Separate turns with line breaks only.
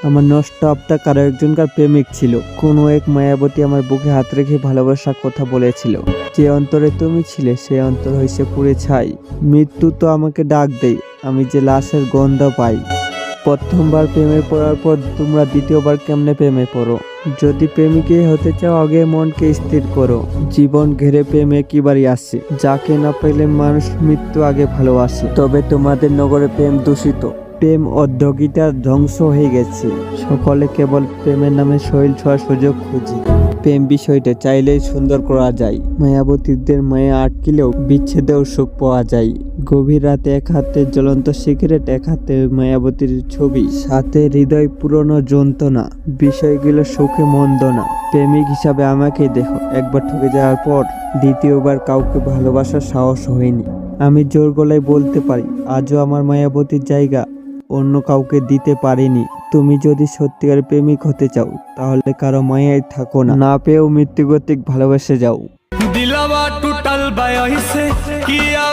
আমার নষ্ট আত্মা কারো একজনকার প্রেমিক ছিল। কোনো এক মায়াবতী আমার বুকে হাত রেখে ভালোবাসার কথা বলেছিল। যে অন্তরে তুমি ছিলে সেই অন্তর হয়েছে পুড়ে ছাই। মৃত্যু তো আমাকে ডাক দেয়, আমি যে লাশের গন্ধ পাই। প্রথমবার প্রেমে পড়ার পর তোমরা দ্বিতীয়বার কেমনে প্রেমে পড়ো? যদি প্রেমিকই হতে চাও আগে মনকে স্থির করো। জীবন ঘেরে প্রেম একবারই আসে, যাকে না পেলে মানুষ মৃত্যু আগে ভালোবাসে। তবে তোমাদের নগরে প্রেম দূষিত, প্রেম অধ্যগিতা ধ্বংস হয়ে গেছে। সকলে কেবল প্রেমের নামে শৈল ছোঁয়ার সুযোগ খুঁজি। প্রেম বিষয়টা চাইলেই সুন্দর করা যায়। মায়াবতীদের মায়া আটকিলেও বিচ্ছেদেও সুখ পাওয়া যায়। গভীর রাতে এক হাতে জ্বলন্ত সিগারেট, এক হাতে মায়াবতীর ছবি, সাথে হৃদয় পুরনো যন্ত্রণা। বিষয়গুলো সুখে মন্দ না। প্রেমিক হিসাবে আমাকেই দেখো, একবার ঠকে যাওয়ার পর দ্বিতীয়বার কাউকে ভালোবাসার সাহস হয়নি। আমি জোর গলায় বলতে পারি আজও আমার মায়াবতীর জায়গা অন্য কাউকে দিতে পারিনি। তুমি যদি সত্যিকার প্রেমিক হতে চাও তাহলে কারো মায়ায় থাকো না, না পেয়েও মৃত্যুগতিক ভালোবেসে যাও।
दिलवा टूटल बा ऐसे किया